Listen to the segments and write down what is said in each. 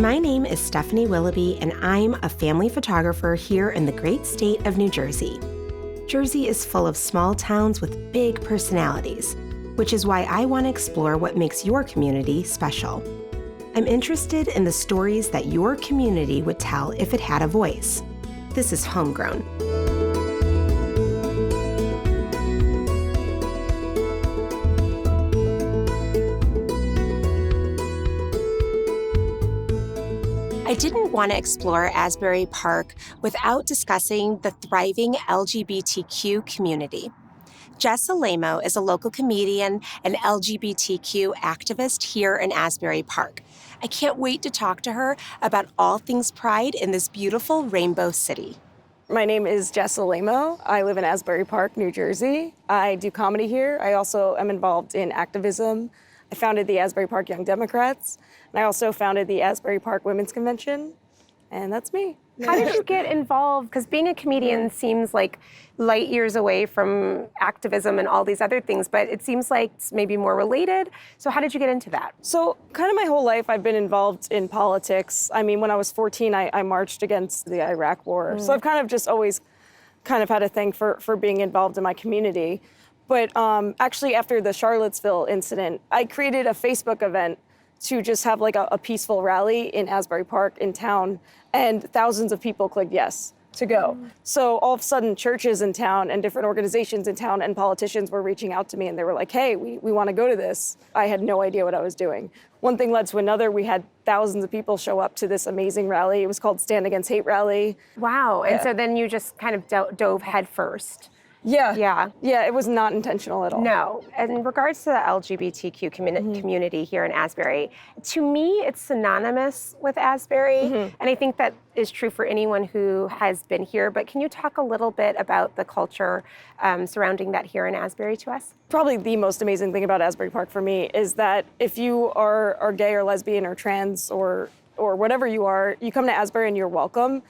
My name is Stephanie Willoughby, and I'm a family photographer here in the great state of New Jersey. Jersey is full of small towns with big personalities, which is why I want to explore what makes your community special. I'm interested in the stories that your community would tell if it had a voice. This is HomeGrown. I didn't want to explore Asbury Park without discussing the thriving LGBTQ community. Jess Alaimo is a local comedian and LGBTQ activist here in Asbury Park. I can't wait to talk to her about all things pride in this beautiful rainbow city. My name is Jess Alaimo. I live in Asbury Park, New Jersey. I do comedy here. I also am involved in activism. I founded the Asbury Park Young Democrats, and I also founded the Asbury Park Women's Convention, and that's me. How did you get involved? Because being a comedian seems like light years away from activism and all these other things, but it seems like it's maybe more related. So how did you get into that? So kind of my whole life, I've been involved in politics. I mean, when I was 14, I marched against the Iraq War. So I've kind of just always kind of had a thing for being involved in my community. But actually, after the Charlottesville incident, I created a Facebook event to just have like a peaceful rally in Asbury Park in town, and thousands of people clicked yes to go. So all of a sudden, churches in town and different organizations in town and politicians were reaching out to me, and they were like, hey, we want to go to this. I had no idea what I was doing. One thing led to another. We had thousands of people show up to this amazing rally. It was called Stand Against Hate Rally. Wow, and so then you just kind of dove head first. Yeah, it was not intentional at all. No. In regards to the LGBTQ community here in Asbury, to me, it's synonymous with Asbury. And I think that is true for anyone who has been here. But can you talk a little bit about the culture surrounding that here in Asbury to us? Probably the most amazing thing about Asbury Park for me is that if you are gay or lesbian or trans or whatever you are, you come to Asbury and you're welcome.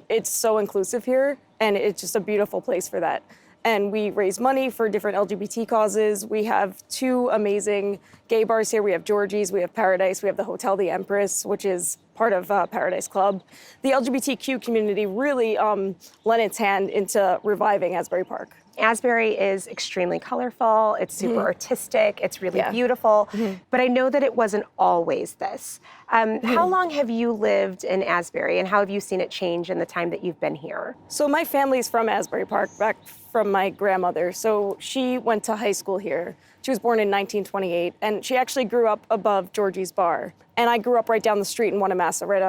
It's so inclusive here, and it's just a beautiful place for that. And we raise money for different LGBT causes. We have two amazing gay bars here. We have Georgie's, we have Paradise, we have the Hotel the Empress, which is part of Paradise Club. The LGBTQ community really lent its hand into reviving Asbury Park. Asbury is extremely colorful, it's super artistic, it's really beautiful, but I know that it wasn't always this. How long have you lived in Asbury, and how have you seen it change in the time that you've been here? So my family's from Asbury Park, back from my grandmother. So she went to high school here. She was born in 1928, and she actually grew up above Georgie's Bar. And I grew up right down the street in Wanamassa, right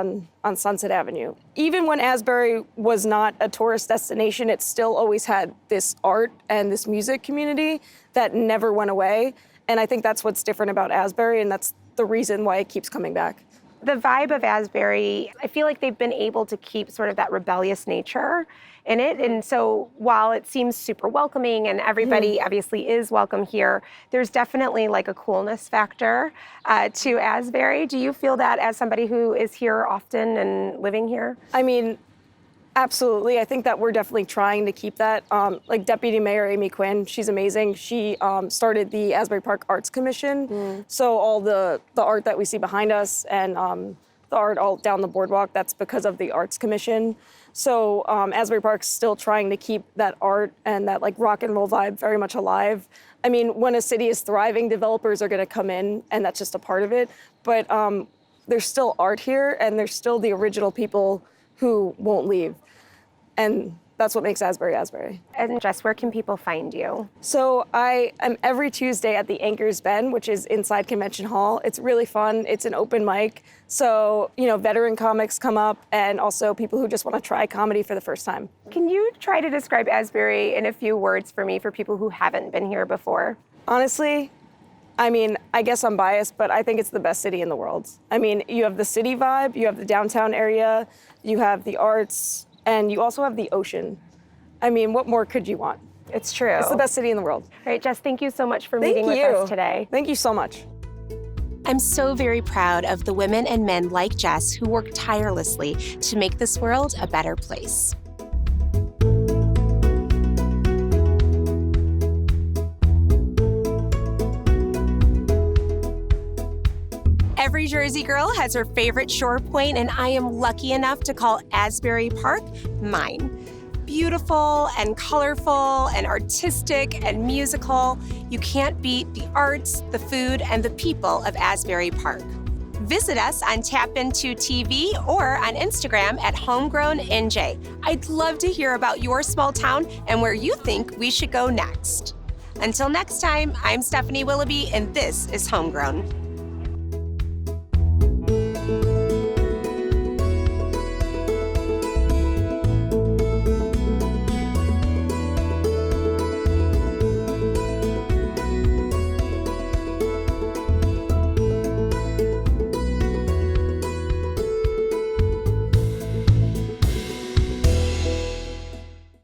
on Sunset Avenue. Even when Asbury was not a tourist destination, it still always had this art and this music community that never went away. And I think that's what's different about Asbury, and that's the reason why it keeps coming back. The vibe of Asbury, I feel like they've been able to keep sort of that rebellious nature in it. And so while it seems super welcoming and everybody obviously is welcome here, there's definitely like a coolness factor to Asbury. Do you feel that as somebody who is here often and living here? I mean, absolutely. I think that we're definitely trying to keep that. Like Deputy Mayor Amy Quinn, she's amazing. She started the Asbury Park Arts Commission. So all the art that we see behind us and the art all down the boardwalk, that's because of the Arts Commission. So Asbury Park's still trying to keep that art and that like rock and roll vibe very much alive. I mean, when a city is thriving, developers are gonna come in, and that's just a part of it. But there's still art here, and there's still the original people who won't leave. And that's what makes Asbury Asbury. And Jess, where can people find you? So I am every Tuesday at the Anchor's Bend, which is inside Convention Hall. It's really fun. It's an open mic. So, veteran comics come up, and also people who just want to try comedy for the first time. Can you try to describe Asbury in a few words for me, for people who haven't been here before? Honestly, I mean, I guess I'm biased, but I think it's the best city in the world. I mean, you have the city vibe, you have the downtown area, you have the arts, and you also have the ocean. I mean, what more could you want? It's true. It's the best city in the world. All right, Jess, thank you so much for meeting with us today. Thank you so much. I'm so very proud of the women and men like Jess who work tirelessly to make this world a better place. Every Jersey girl has her favorite shore point, and I am lucky enough to call Asbury Park mine. Beautiful and colorful and artistic and musical, you can't beat the arts, the food, and the people of Asbury Park. Visit us on TAPintoTV or on Instagram at HomeGrownNJ. I'd love to hear about your small town and where you think we should go next. Until next time, I'm Stephanie Willoughby, and this is Homegrown.